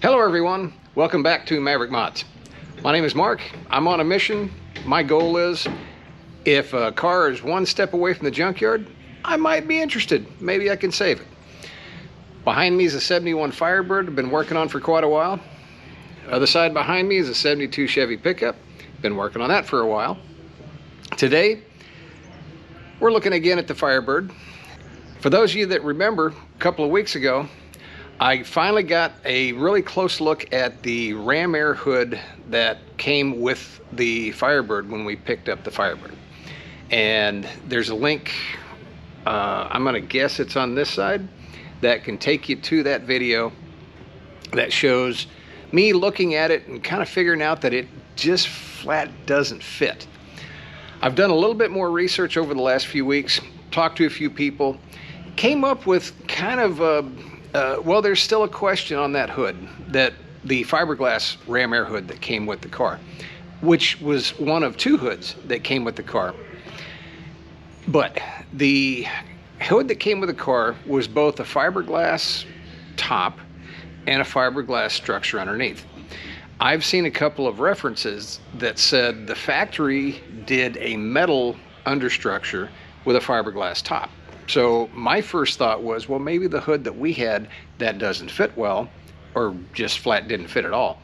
Hello everyone, welcome back to Maverick Mods. My name is Mark, I'm on a mission. My goal is, if a car is one step away from the junkyard, I might be interested. Maybe I can save it. Behind me is a 71 Firebird I've been working on for quite a while. Other side behind me is a 72 Chevy pickup. Been working on that for a while. Today, we're looking again at the Firebird. For those of you that remember, a couple of weeks ago, I finally got a really close look at the RamAir hood that came with the Firebird when we picked up the Firebird. And there's a link, I'm gonna guess it's on this side, that can take you to that video that shows me looking at it and kind of figuring out that it just flat doesn't fit. I've done a little bit more research over the last few weeks, talked to a few people, came up with kind of well, there's still a question on that hood, that the fiberglass RamAir hood that came with the car, which was one of two hoods that came with the car. But the hood that came with the car was both a fiberglass top and a fiberglass structure underneath. I've seen a couple of references that said the factory did a metal understructure with a fiberglass top. So my first thought was, well, maybe the hood that we had that doesn't fit well, or just flat didn't fit at all.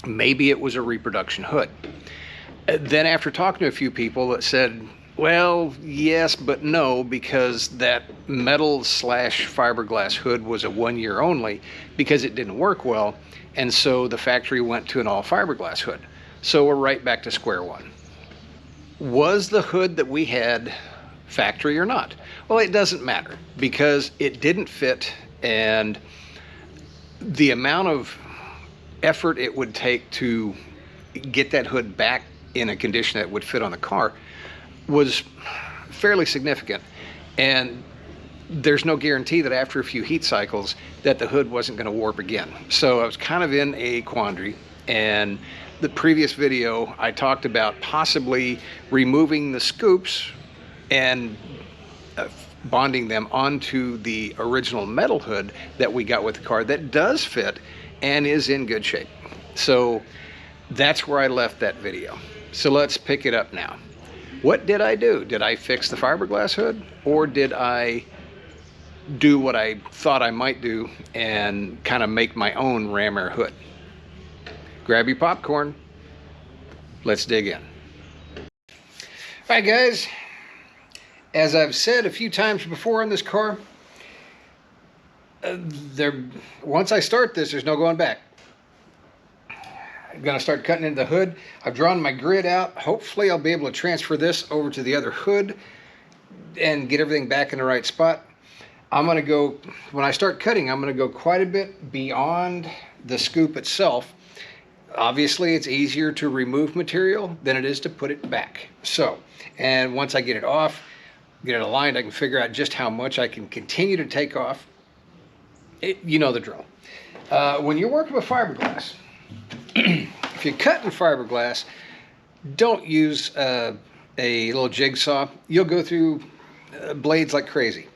Maybe it was a reproduction hood. Then after talking to a few people that said, well, yes, but no, because that metal / fiberglass hood was a 1 year only because it didn't work well. And so the factory went to an all fiberglass hood. So we're right back to square one. Was the hood that we had factory or not? Well, it doesn't matter because it didn't fit, and the amount of effort it would take to get that hood back in a condition that would fit on the car was fairly significant. And there's no guarantee that after a few heat cycles that the hood wasn't going to warp again. So I was kind of in a quandary, and the previous video I talked about possibly removing the scoops and bonding them onto the original metal hood that we got with the car that does fit and is in good shape. So that's where I left that video. So let's pick it up now. What did I do? Did I fix the fiberglass hood, or did I do what I thought I might do and kind of make my own RamAir hood? Grab your popcorn. Let's dig in. All right, guys. As I've said a few times before in this car, once I start this, there's no going back. I'm going to start cutting into the hood. I've drawn my grid out. Hopefully I'll be able to transfer this over to the other hood and get everything back in the right spot. I'm going to go, when I start cutting, I'm going to go quite a bit beyond the scoop itself. Obviously, it's easier to remove material than it is to put it back. So, and once I get it off, get it aligned, I can figure out just how much I can continue to take off. You know the drill. When you're working with fiberglass, if you cut in fiberglass, don't use a little jigsaw. You'll go through blades like crazy.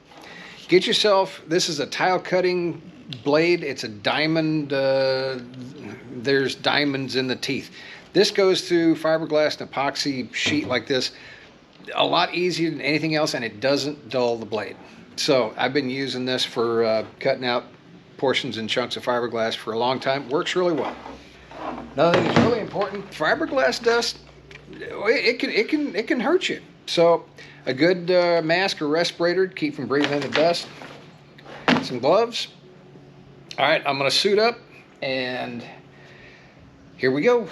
Get yourself, this is a tile cutting blade. It's a diamond, there's diamonds in the teeth. This goes through fiberglass and epoxy sheet like this a lot easier than anything else, and it doesn't dull the blade. So I've been using this for cutting out portions and chunks of fiberglass for a long time. Works really well. Another thing that's really important, fiberglass dust, it can hurt you. So a good mask or respirator to keep from breathing in the dust. Some gloves. All right, I'm gonna suit up, and here we go.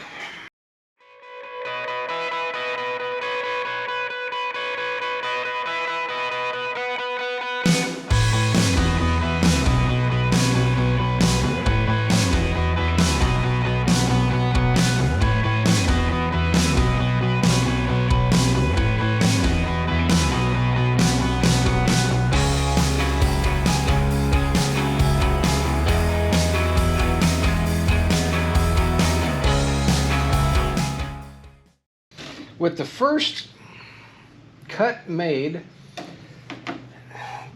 With the first cut made,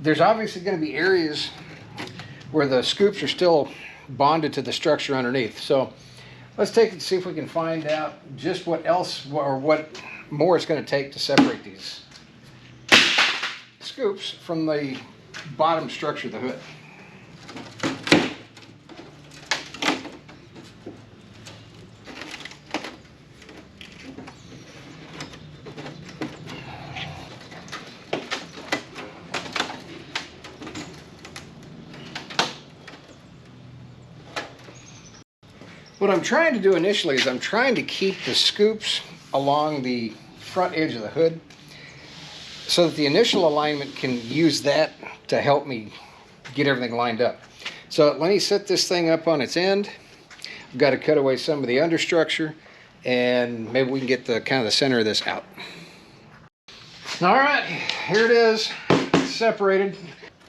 there's obviously going to be areas where the scoops are still bonded to the structure underneath. So let's take it and see if we can find out just what else or what more it's going to take to separate these scoops from the bottom structure of the hood. What I'm trying to do initially is I'm trying to keep the scoops along the front edge of the hood so that the initial alignment can use that to help me get everything lined up. So let me set this thing up on its end. I've got to cut away some of the understructure, and maybe we can get the kind of the center of this out. All right, here it is, separated.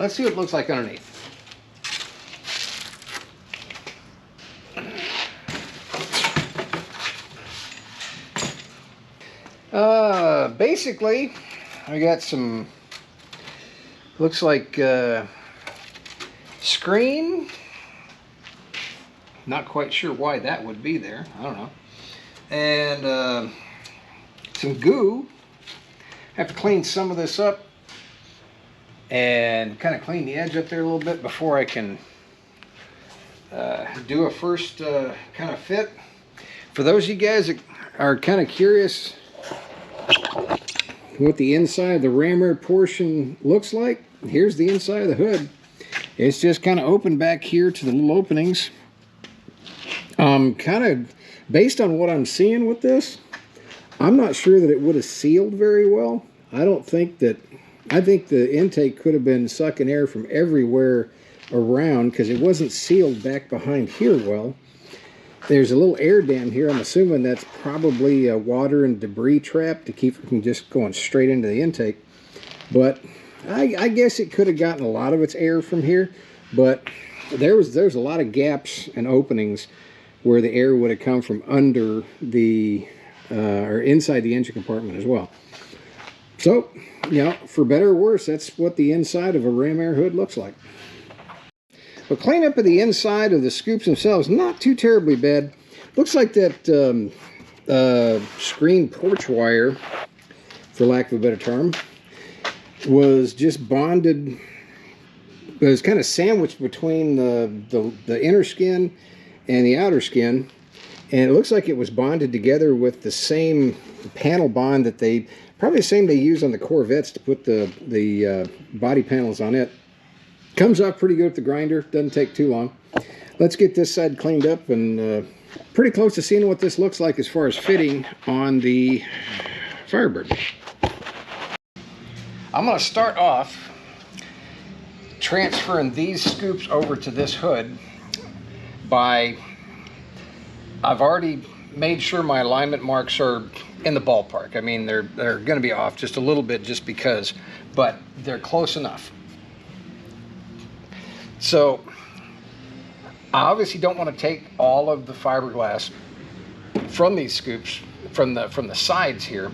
Let's see what it looks like underneath. Basically, I got some, looks like screen. Not quite sure why that would be there. I don't know. And some goo. Have to clean some of this up and kind of clean the edge up there a little bit before I can do a first kind of fit. For those of you guys that are kind of curious what the inside of the RamAir portion looks like, here's the inside of the hood. It's just kind of open back here to the little openings. Kind of based on what I'm seeing with this, I'm not sure that it would have sealed very well. I think the intake could have been sucking air from everywhere around because it wasn't sealed back behind here well. There's a little air dam here. I'm assuming that's probably a water and debris trap to keep it from just going straight into the intake. But I guess it could have gotten a lot of its air from here. But there's a lot of gaps and openings where the air would have come from under the or inside the engine compartment as well. So, you know, for better or worse, that's what the inside of a RamAir hood looks like. But cleanup of the inside of the scoops themselves, not too terribly bad. Looks like that screen porch wire, for lack of a better term, was just bonded. It was kind of sandwiched between the inner skin and the outer skin. And it looks like it was bonded together with the same panel bond that probably the same they use on the Corvettes to put the body panels on it. Comes off pretty good with the grinder, doesn't take too long. Let's get this side cleaned up and pretty close to seeing what this looks like as far as fitting on the Firebird. I'm going to start off transferring these scoops over to this hood by, I've already made sure my alignment marks are in the ballpark. I mean, they're going to be off just a little bit just because, but they're close enough. So I obviously don't want to take all of the fiberglass from these scoops, from the sides here.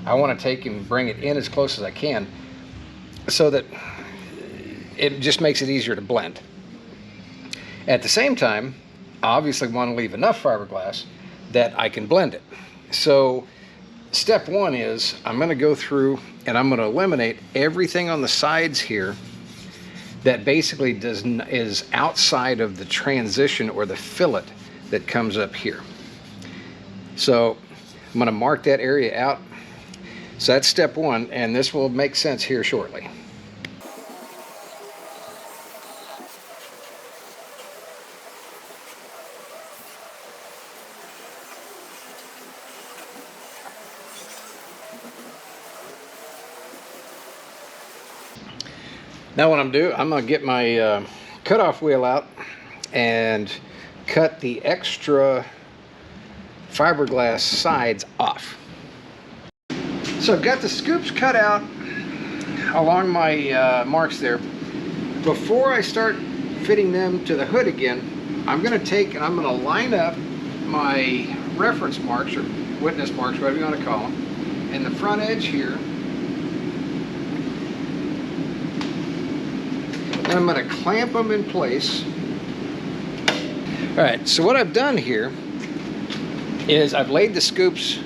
I want to take and bring it in as close as I can so that it just makes it easier to blend. At the same time, I obviously want to leave enough fiberglass that I can blend it. So step one is I'm going to go through and I'm going to eliminate everything on the sides here that basically is outside of the transition or the fillet that comes up here. So I'm going to mark that area out. So that's step one, and this will make sense here shortly. Now what I'm going to get my cutoff wheel out and cut the extra fiberglass sides off. So I've got the scoops cut out along my marks there. Before I start fitting them to the hood again, I'm going to take and I'm going to line up my reference marks or witness marks, whatever you want to call them, in the front edge here. And I'm going to clamp them in place All right, so what I've done here is I've laid the scoops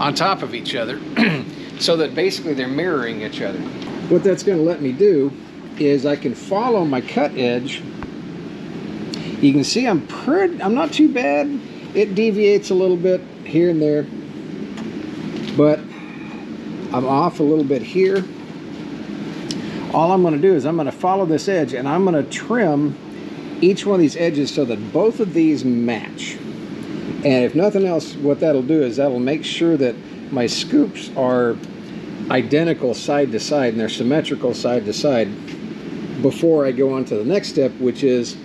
on top of each other so that basically they're mirroring each other. What that's going to let me do is I can follow my cut edge. You can see I'm not too bad. It deviates a little bit here and there, but I'm off a little bit here. All I'm going to do is I'm going to follow this edge, and I'm going to trim each one of these edges so that both of these match. And if nothing else, what that'll do is that'll make sure that my scoops are identical side to side and they're symmetrical side to side before I go on to the next step, which is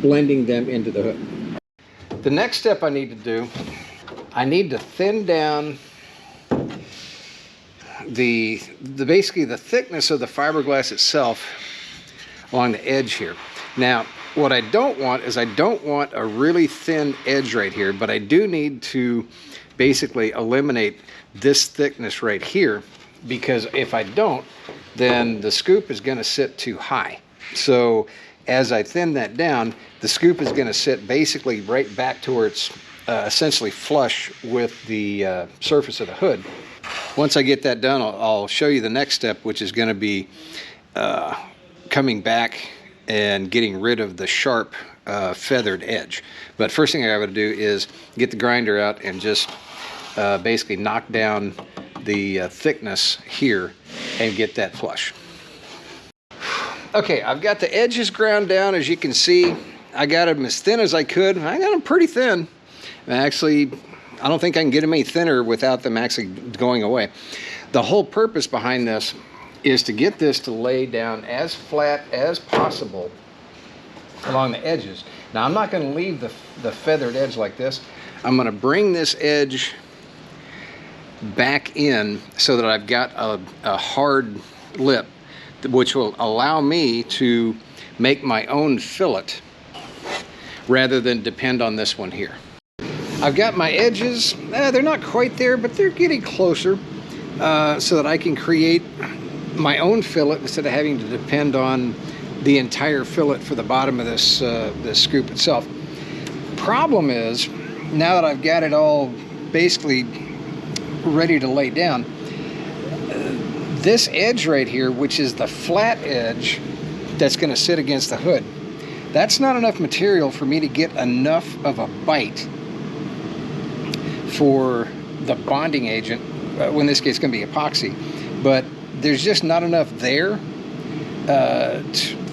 blending them into the hood. The next step I need to do, I need to thin down basically the thickness of the fiberglass itself along the edge here. Now, what I don't want is I don't want a really thin edge right here, but I do need to basically eliminate this thickness right here, because if I don't, then the scoop is going to sit too high. So as I thin that down, the scoop is going to sit basically right back to where it's essentially flush with the surface of the hood. Once I get that done, I'll show you the next step, which is going to be coming back and getting rid of the sharp feathered edge. But first thing I have to do is get the grinder out and just basically knock down the thickness here and get that flush. Okay, I've got the edges ground down. As you can see, I got them as thin as I could. I got them pretty thin. Actually, I don't think I can get them any thinner without them actually going away. The whole purpose behind this is to get this to lay down as flat as possible along the edges. Now, I'm not going to leave the feathered edge like this. I'm going to bring this edge back in so that I've got a hard lip, which will allow me to make my own fillet rather than depend on this one here. I've got my edges, they're not quite there, but they're getting closer so that I can create my own fillet instead of having to depend on the entire fillet for the bottom of this scoop itself. Problem is, now that I've got it all basically ready to lay down, this edge right here, which is the flat edge that's going to sit against the hood, that's not enough material for me to get enough of a bite for the bonding agent. Well, in this case, it's going to be epoxy, but there's just not enough there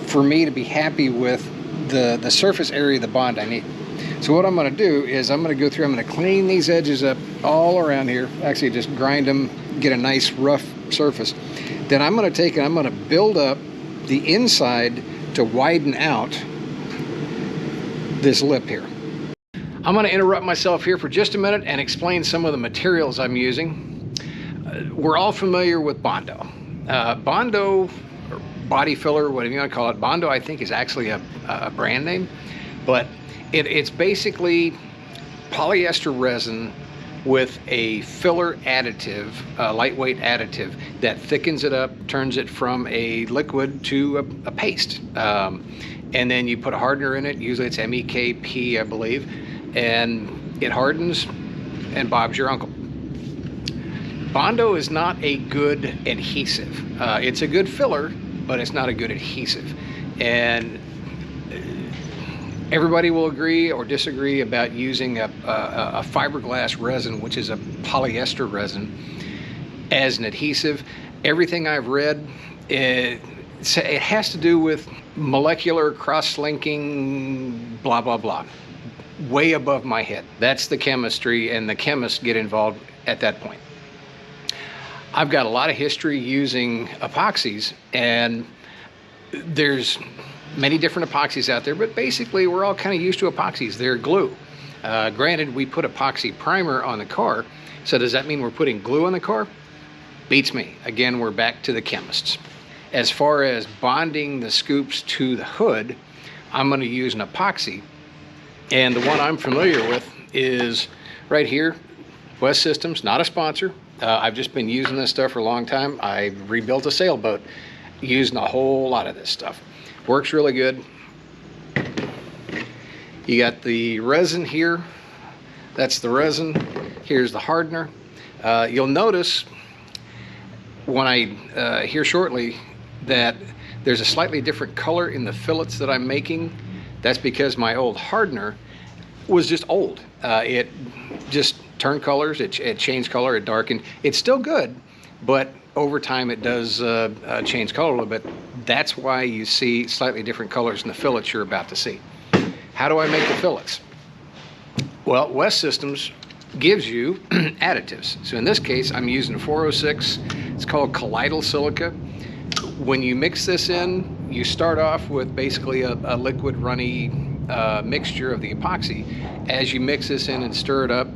for me to be happy with the surface area of the bond I need. So what I'm going to do is I'm going to go through, I'm going to clean these edges up all around here, actually just grind them, get a nice rough surface. Then I'm going to take and I'm going to build up the inside to widen out this lip here. I'm going to interrupt myself here for just a minute and explain some of the materials I'm using. We're all familiar with Bondo. Bondo, or body filler, whatever you want to call it. Bondo, I think, is actually a brand name, but it's basically polyester resin with a filler additive, a lightweight additive that thickens it up, turns it from a liquid to a paste. And then you put a hardener in it, usually it's MEKP, I believe, and it hardens and Bob's your uncle. Bondo is not a good adhesive. It's a good filler, but it's not a good adhesive. And everybody will agree or disagrey about using a fiberglass resin, which is a polyester resin, as an adhesive. Everything I've read, it has to do with molecular cross-linking, blah, blah, blah. Way above my head. That's the chemistry, and the chemists get involved at that point. I've got a lot of history using epoxies, and there's many different epoxies out there, but basically we're all kind of used to epoxies. They're glue. Granted, we put epoxy primer on the car, so does that mean we're putting glue on the car? Beats me. Again, we're back to the chemists. As far as bonding the scoops to the hood, I'm going to use an epoxy, and the one I'm familiar with is right here, West Systems, not a sponsor. I've just been using this stuff for a long time. I rebuilt a sailboat using a whole lot of this stuff. Works really good. You got the resin here. That's the resin. Here's the hardener. You'll notice when I here shortly that there's a slightly different color in the fillets that I'm making. That's because my old hardener was just old. It just turned colors, it changed color, it darkened. It's still good, but over time it does change color a little bit. That's why you see slightly different colors in the fillets you're about to see. How do I make the fillets? Well, West Systems gives you additives. So in this case, I'm using 406. It's called colloidal silica. When you mix this in, you start off with basically a liquid runny mixture of the epoxy. As you mix this in and stir it up,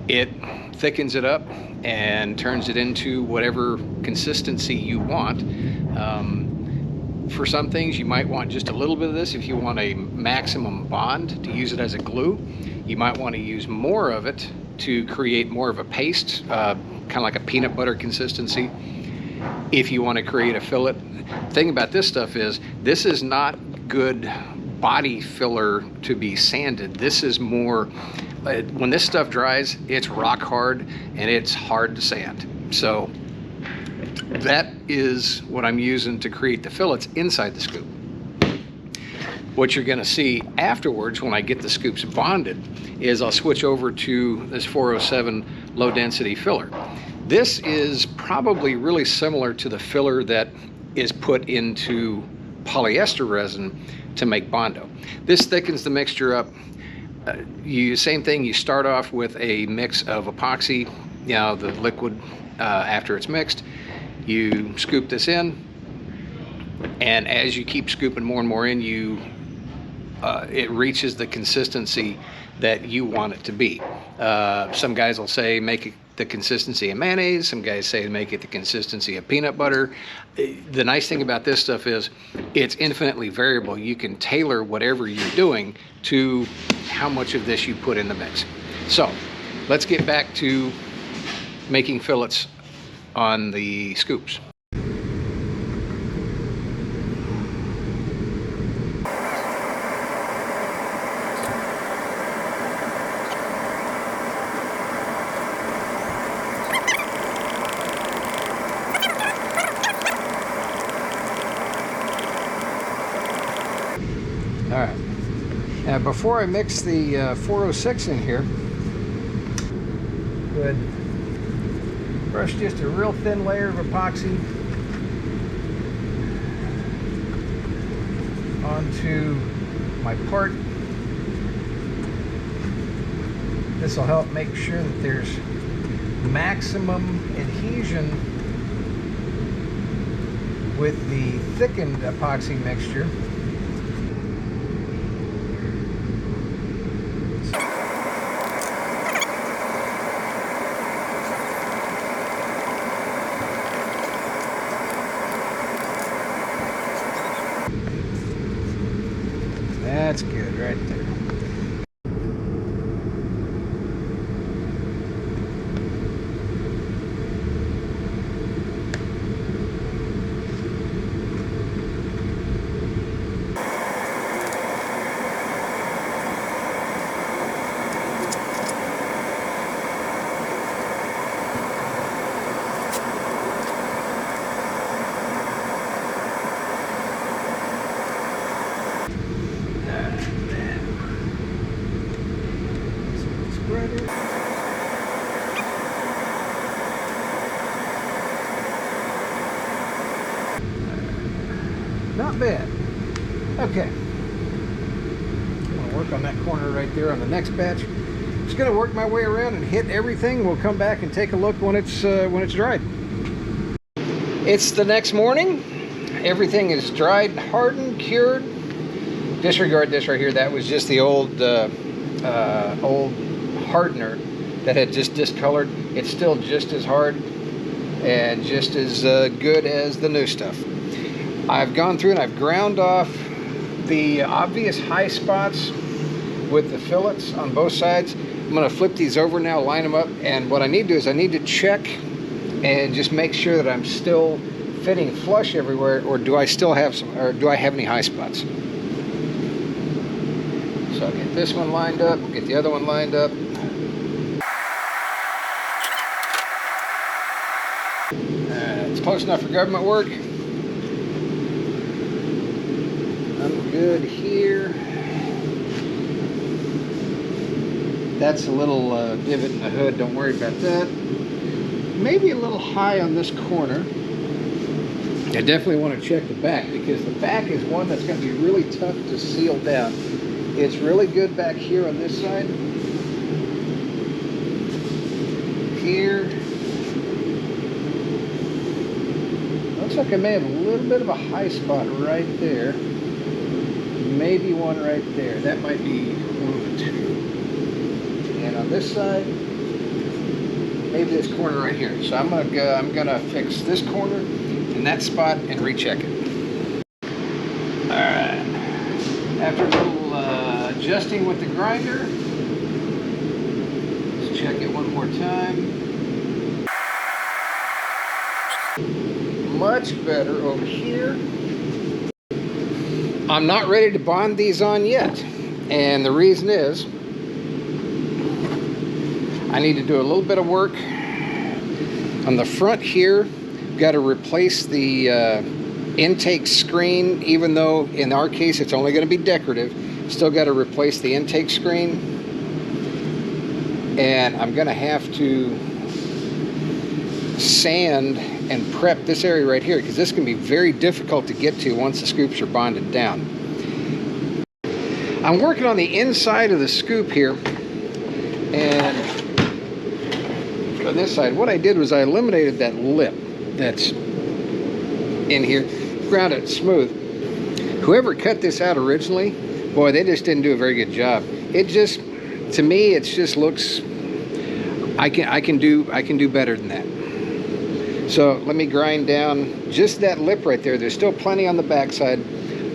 it thickens it up and turns it into whatever consistency you want. For some things, you might want just a little bit of this. If you want a maximum bond to use it as a glue, you might want to use more of it to create more of a paste, kind of like a peanut butter consistency. If you want to create a fillet, the thing about this stuff is this is not good body filler to be sanded. This is more, when this stuff dries, it's rock hard and it's hard to sand. So that is what I'm using to create the fillets inside the scoop. What you're going to see afterwards when I get the scoops bonded is I'll switch over to this 407 low density filler. This is probably really similar to the filler that is put into polyester resin to make Bondo. This thickens the mixture up. Same thing, you start off with a mix of epoxy, you know, the liquid after it's mixed. You scoop this in, and as you keep scooping more and more in, it reaches the consistency that you want it to be. Some guys will say make it the consistency of mayonnaise. Some guys say make it the consistency of peanut butter. The nice thing about this stuff is it's infinitely variable. You can tailor whatever you're doing to how much of this you put in the mix. So let's get back to making fillets on the scoops. All right, now before I mix the 406 in here, go ahead and brush just a real thin layer of epoxy onto my part. This will help make sure that there's maximum adhesion with the thickened epoxy mixture. That's good right there. Not bad. Okay. I'm going to work on that corner right there on the next batch. Just going to work my way around and hit everything. We'll come back and take a look when it's dried. It's the next morning. Everything is dried, hardened, cured. Disregard this right here. That was just the old hardener that had just discolored. It's still just as hard and just as good as the new stuff. I've gone through and I've ground off the obvious high spots with the fillets on both sides. I'm going to flip these over now, line them up, and what I need to do is I need to check and just make sure that I'm still fitting flush everywhere, or do I still have some, or do I have any high spots? So I'll get this one lined up, get the other one lined up. It's close enough for government work. I'm good here. That's a little divot in the hood, don't worry about that. Maybe a little high on this corner. I definitely want to check the back, because the back is one that's going to be really tough to seal down. It's really good back here on this side. Here. Looks like I may have a little bit of a high spot right there. Maybe one right there. That might be one of the two. And on this side, maybe this corner right here. So I'm gonna fix this corner and that spot and recheck it. All right. After a little adjusting with the grinder, let's check it one more time. Much better over here. I'm not ready to bond these on yet, and the reason is I need to do a little bit of work on the front here. Got to replace the intake screen, even though in our case it's only going to be decorative. Still got to replace the intake screen, and I'm going to have to sand and prep this area right here, because this can be very difficult to get to once the scoops are bonded down. I'm working on the inside of the scoop here, and on this side what I did was I eliminated that lip that's in here, ground it smooth. Whoever cut this out originally, boy, they just didn't do a very good job. It just, to me, it just looks, I can do better than that. So let me grind down just that lip right there. There's still plenty on the backside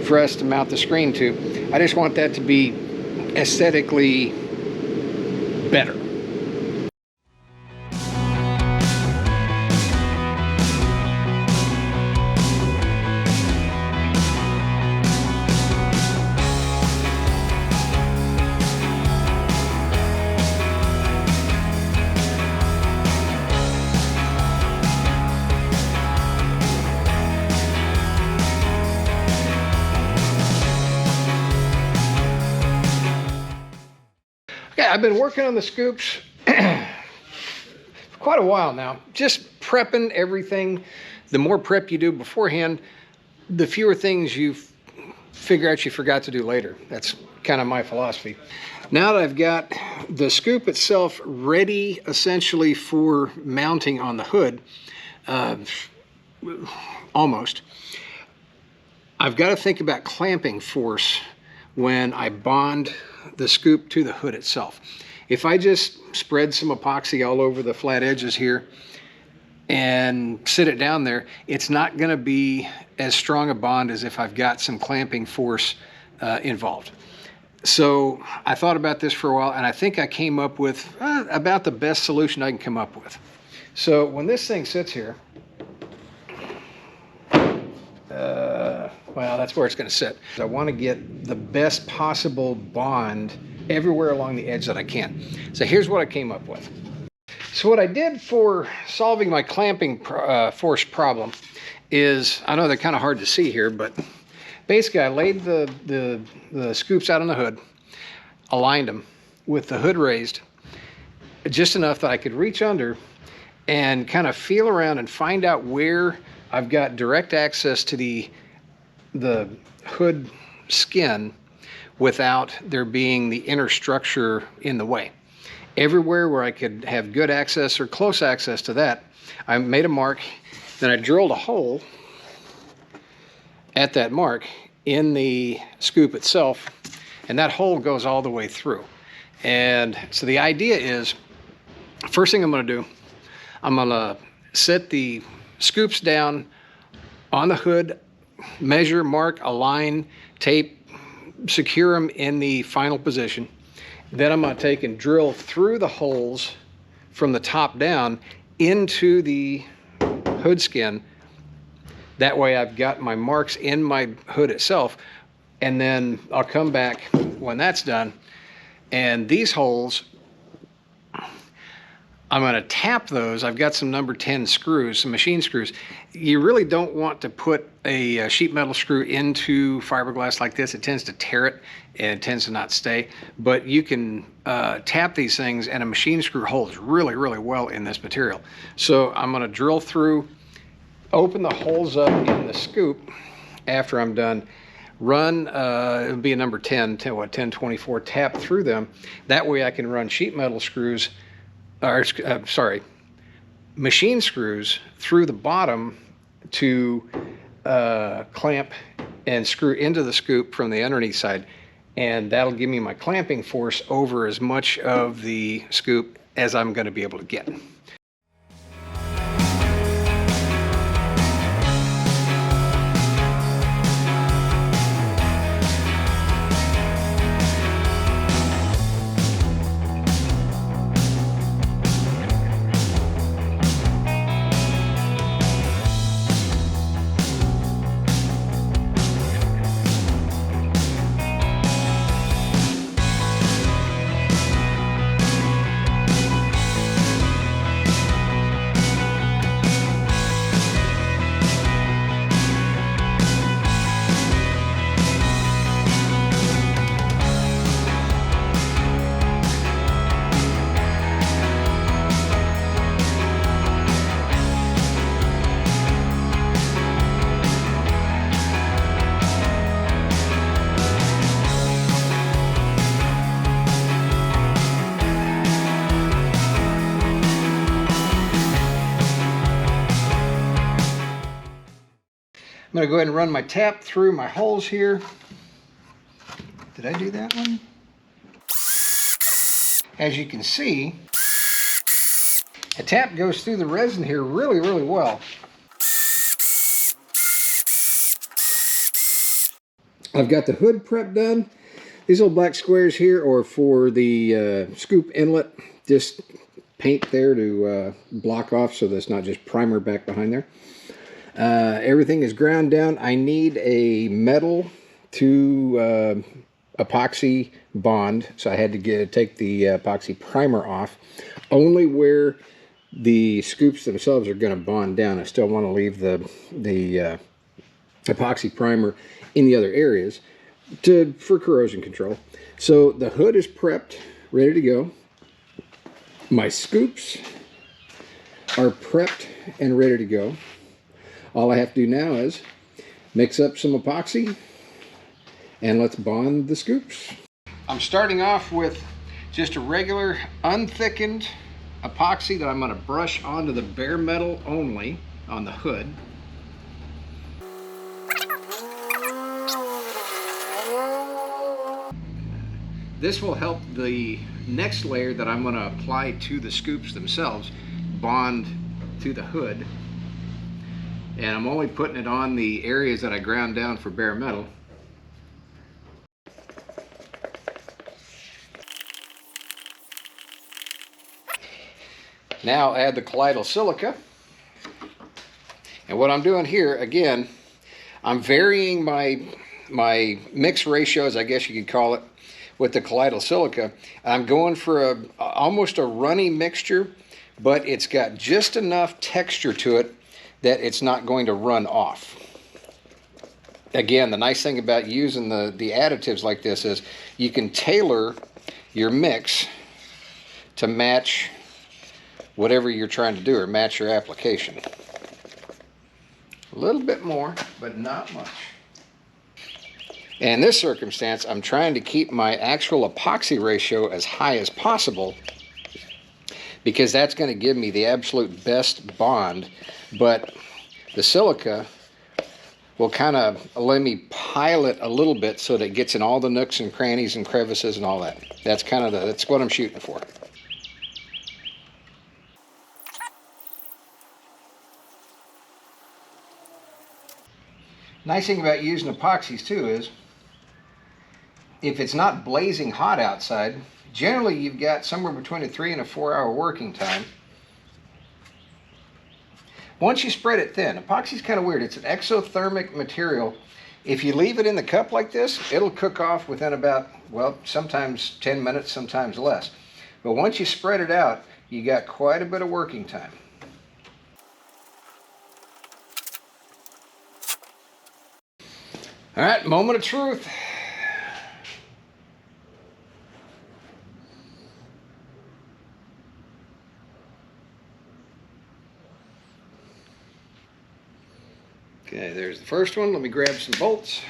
for us to mount the screen to. I just want that to be aesthetically better. Okay, I've been working on the scoops for quite a while now, just prepping everything. The more prep you do beforehand, the fewer things you figure out you forgot to do later. That's kind of my philosophy. Now that I've got the scoop itself ready essentially for mounting on the hood, almost, I've got to think about clamping force when I bond the scoop to the hood itself. If I just spread some epoxy all over the flat edges here and sit it down there, it's not going to be as strong a bond as if I've got some clamping force involved. So I thought about this for a while, and I think I came up with about the best solution I can come up with. So when this thing sits here, well, that's where it's going to sit. I want to get the best possible bond everywhere along the edge that I can. So here's what I came up with. So what I did for solving my clamping force problem is, I know they're kind of hard to see here, but basically I laid the scoops out on the hood, aligned them with the hood raised, just enough that I could reach under and kind of feel around and find out where I've got direct access to the hood skin without there being the inner structure in the way. Everywhere where I could have good access or close access to that, I made a mark, then I drilled a hole at that mark in the scoop itself, and that hole goes all the way through. And so the idea is, first thing I'm going to do, I'm going to set the scoops down on the hood, measure, mark, align, tape, secure them in the final position. Then I'm going to take and drill through the holes from the top down into the hood skin. That way I've got my marks in my hood itself, and then I'll come back when that's done. And these holes, I'm going to tap those. I've got some number 10 screws, some machine screws. You really don't want to put a sheet metal screw into fiberglass like this. It tends to tear it and it tends to not stay. But you can tap these things, and a machine screw holds really, really well in this material. So I'm going to drill through, open the holes up in the scoop after I'm done. Run, it'll be a number 1024, tap through them. That way I can run sheet metal screws, or machine screws through the bottom to clamp and screw into the scoop from the underneath side. And that'll give me my clamping force over as much of the scoop as I'm going to be able to get. I'm going to go ahead and run my tap through my holes here. Did I do that one? As you can see, a tap goes through the resin here really, really well. I've got the hood prep done. These little black squares here are for the scoop inlet. Just paint there to block off so that's not just primer back behind there. Everything is ground down. I need a metal to epoxy bond, so I had to take the epoxy primer off. Only where the scoops themselves are going to bond down. I still want to leave the epoxy primer in the other areas for corrosion control. So the hood is prepped, ready to go. My scoops are prepped and ready to go. All I have to do now is mix up some epoxy and let's bond the scoops. I'm starting off with just a regular unthickened epoxy that I'm going to brush onto the bare metal only on the hood. This will help the next layer that I'm going to apply to the scoops themselves bond to the hood. And I'm only putting it on the areas that I ground down for bare metal. Now add the colloidal silica. And what I'm doing here, again, I'm varying my mix ratios, I guess you could call it, with the colloidal silica. I'm going for almost a runny mixture, but it's got just enough texture to it that it's not going to run off. Again, the nice thing about using the additives like this is you can tailor your mix to match whatever you're trying to do, or match your application. A little bit more, but not much. And in this circumstance, I'm trying to keep my actual epoxy ratio as high as possible, because that's going to give me the absolute best bond. But the silica will kind of let me pile it a little bit so that it gets in all the nooks and crannies and crevices and all that. That's kind of that's what I'm shooting for. Nice thing about using epoxies too is if it's not blazing hot outside, generally you've got somewhere between a 3 and a 4 hour working time. Once you spread it thin, epoxy is kind of weird. It's an exothermic material, If you leave it in the cup like this, it'll cook off within about, well, sometimes 10 minutes, sometimes less. But once you spread it out, you got quite a bit of working time. All right, moment of truth. Okay, there's the first one. Let me grab some bolts.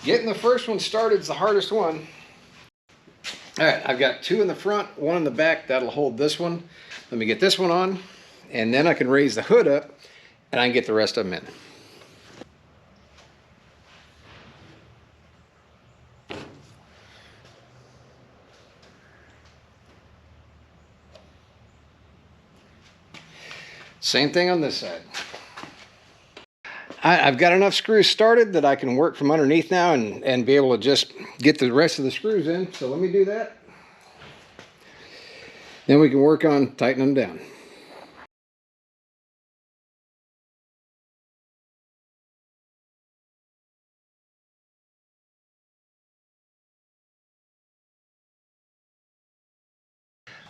Getting the first one started is the hardest one. All right, I've got two in the front, one in the back. That'll hold this one. Let me get this one on, and then I can raise the hood up, and I can get the rest of them in. Same thing on this side. I've got enough screws started that I can work from underneath now and be able to just get the rest of the screws in. So let me do that. Then we can work on tightening them down.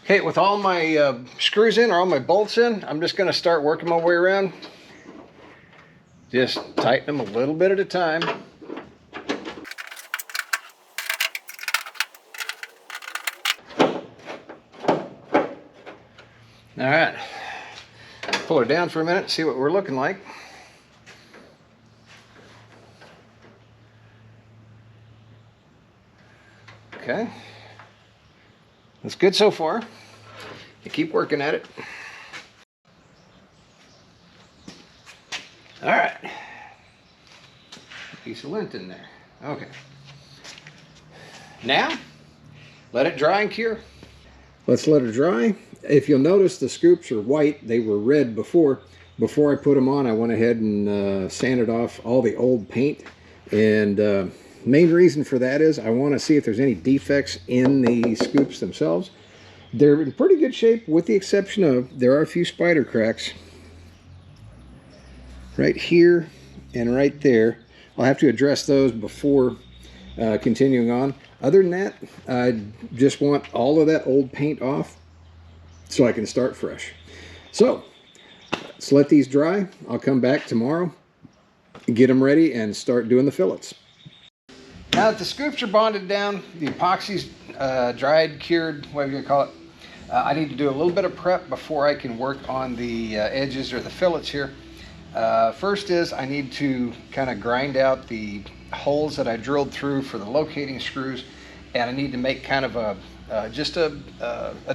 Okay, with all my screws in, or all my bolts in, I'm just going to start working my way around. Just tighten them a little bit at a time. All right, pull her down for a minute, see what we're looking like. Okay, that's good so far. You keep working at it. All right, piece of lint in there. Okay, now let it dry and cure. Let's let it dry. If you'll notice, the scoops are white. They were red before. Before I put them on, I went ahead and sanded off all the old paint. And main reason for that is I want to see if there's any defects in the scoops themselves. They're in pretty good shape, with the exception of there are a few spider cracks right here and right there. I'll have to address those before continuing on. Other than that, I just want all of that old paint off so I can start fresh. So let's let these dry. I'll come back tomorrow, get them ready, and start doing the fillets. Now that the scoops are bonded down, the epoxy's dried, cured, whatever you call it, I need to do a little bit of prep before I can work on the edges or the fillets here. First is I need to kind of grind out the holes that I drilled through for the locating screws, and I need to make kind of a just a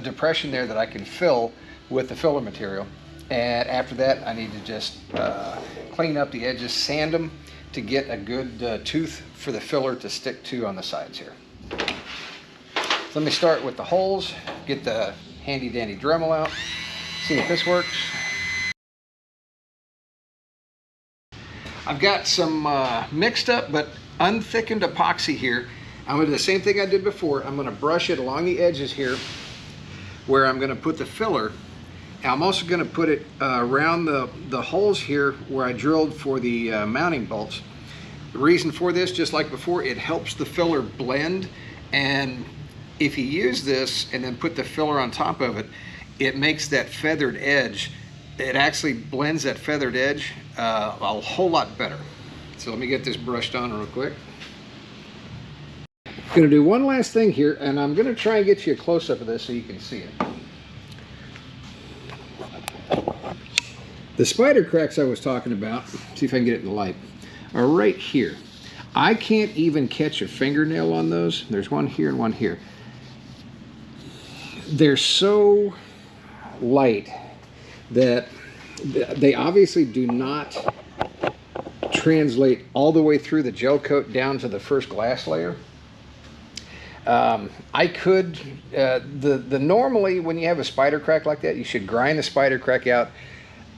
depression there that I can fill with the filler material. And after that, I need to just clean up the edges, sand them to get a good tooth for the filler to stick to on the sides here. So let me start with the holes, get the handy dandy Dremel out, see if this works. I've got some mixed up but unthickened epoxy here. I'm going to do the same thing I did before. I'm going to brush it along the edges here where I'm going to put the filler. And I'm also going to put it around the holes here where I drilled for the mounting bolts. The reason for this, just like before, it helps the filler blend. And if you use this and then put the filler on top of it, it makes that feathered edge, it actually blends that feathered edge a whole lot better. So let me get this brushed on real quick. I'm going to do one last thing here, and I'm going to try and get you a close-up of this so you can see it. The spider cracks I was talking about, see if I can get it in the light, are right here. I can't even catch a fingernail on those. There's one here and one here. They're so light that they obviously do not translate all the way through the gel coat down to the first glass layer. I could, normally when you have a spider crack like that, you should grind the spider crack out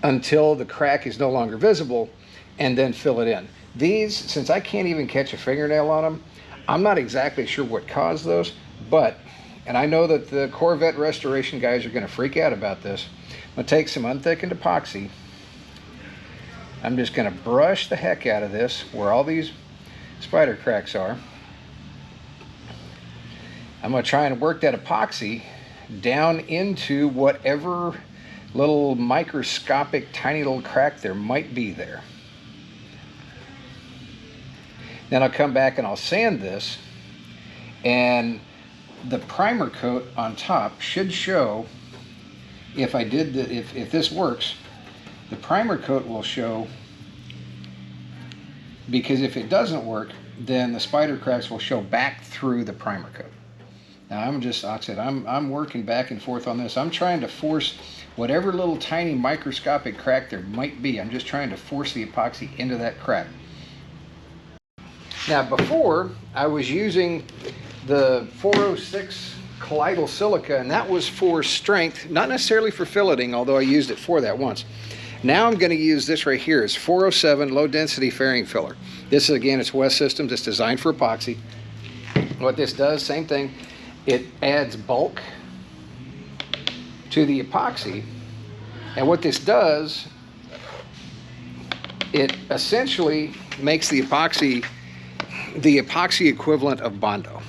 until the crack is no longer visible and then fill it in. These, since I can't even catch a fingernail on them, I'm not exactly sure what caused those, but, and I know that the Corvette restoration guys are going to freak out about this. I'm going to take some unthickened epoxy. I'm just going to brush the heck out of this where all these spider cracks are. I'm going to try and work that epoxy down into whatever little microscopic tiny little crack there might be there. Then I'll come back and I'll sand this, and the primer coat on top should show, if this works, the primer coat will show, because if it doesn't work, then the spider cracks will show back through the primer coat. Now like I said, I'm working back and forth on this. I'm trying to force whatever little tiny microscopic crack there might be. I'm just trying to force the epoxy into that crack. Now before, I was using the 406 colloidal silica, and that was for strength, not necessarily for filleting, although I used it for that once. Now I'm going to use this right here. It's 407 low density fairing filler. This is, again, it's West Systems. It's designed for epoxy. What this does, same thing, it adds bulk to the epoxy, and what this does, it essentially makes the epoxy equivalent of Bondo.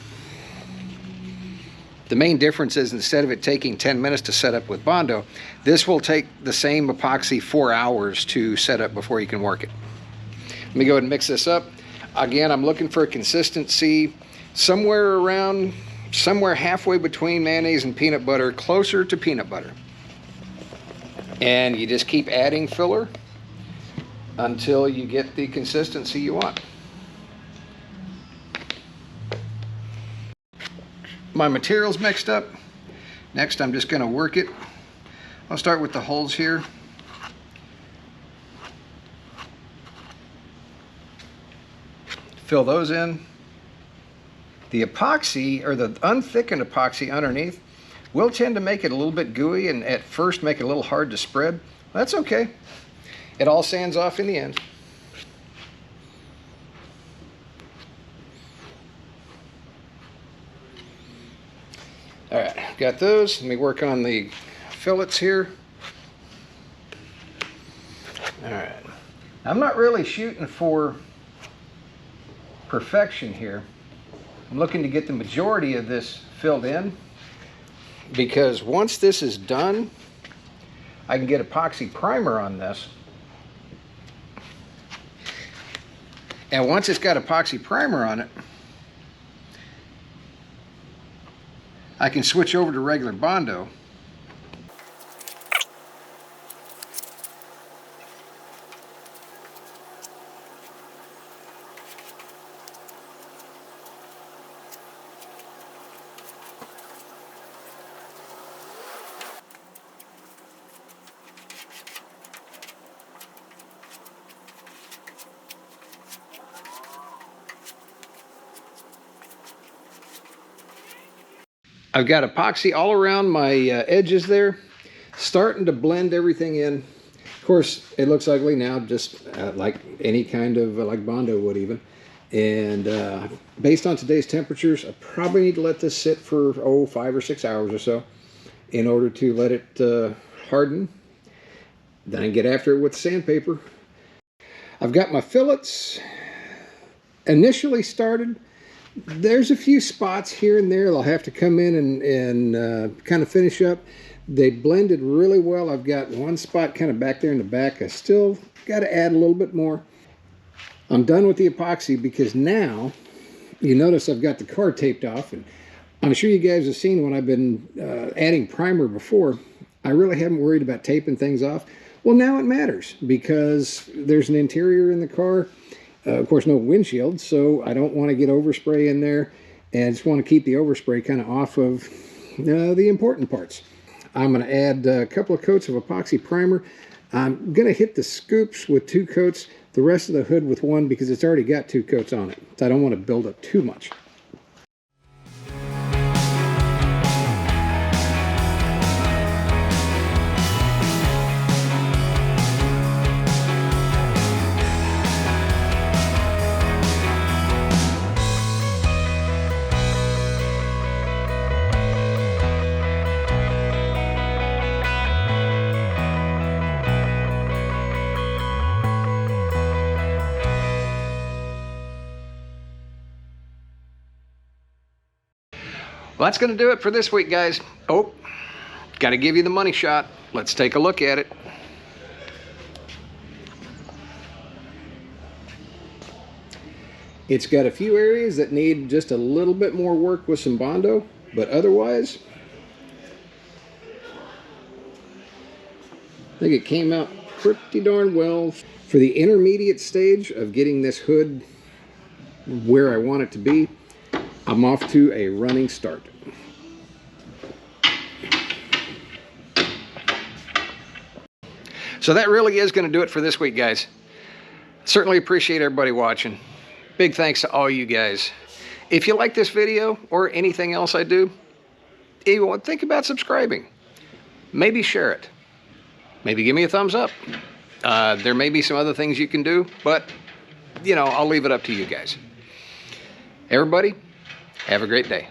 The main difference is, instead of it taking 10 minutes to set up with Bondo, this will take the same epoxy 4 hours to set up before you can work it. Let me go ahead and mix this up. Again, I'm looking for a consistency somewhere halfway between mayonnaise and peanut butter, closer to peanut butter. And you just keep adding filler until you get the consistency you want. My material's mixed up. Next, I'm just going to work it. I'll start with the holes here. Fill those in. The epoxy, or the unthickened epoxy underneath, will tend to make it a little bit gooey and at first make it a little hard to spread. That's okay. It all sands off in the end. All right, got those. Let me work on the fillets here. All right. I'm not really shooting for perfection here. I'm looking to get the majority of this filled in, because once this is done, I can get epoxy primer on this. And once it's got epoxy primer on it, I can switch over to regular Bondo. I've got epoxy all around my edges there, starting to blend everything in. Of course, it looks ugly now, just like any kind of, like Bondo would even. And based on today's temperatures, I probably need to let this sit for, 5 or 6 hours or so in order to let it harden. Then I can get after it with sandpaper. I've got my fillets initially started. There's a few spots here and there they'll have to come in and kind of finish up. They blended really well. I've got one spot kind of back there in the back. I still got to add a little bit more. I'm done with the epoxy because now you notice I've got the car taped off, and I'm sure you guys have seen when I've been adding primer before, I really haven't worried about taping things off. Well, now it matters because there's an interior in the car. Of course, no windshield, so I don't want to get overspray in there, and I just want to keep the overspray kind of off of the important parts. I'm going to add a couple of coats of epoxy primer. I'm going to hit the scoops with 2 coats, the rest of the hood with 1 because it's already got 2 coats on it, so I don't want to build up too much. Well, that's going to do it for this week, guys. Oh, got to give you the money shot. Let's take a look at it. It's got a few areas that need just a little bit more work with some Bondo, but otherwise, I think it came out pretty darn well. For the intermediate stage of getting this hood where I want it to be, I'm off to a running start. So that really is going to do it for this week, guys. Certainly appreciate everybody watching. Big thanks to all you guys. If you like this video or anything else I do, think about subscribing. Maybe share it. Maybe give me a thumbs up. There may be some other things you can do, but, I'll leave it up to you guys. Everybody, have a great day.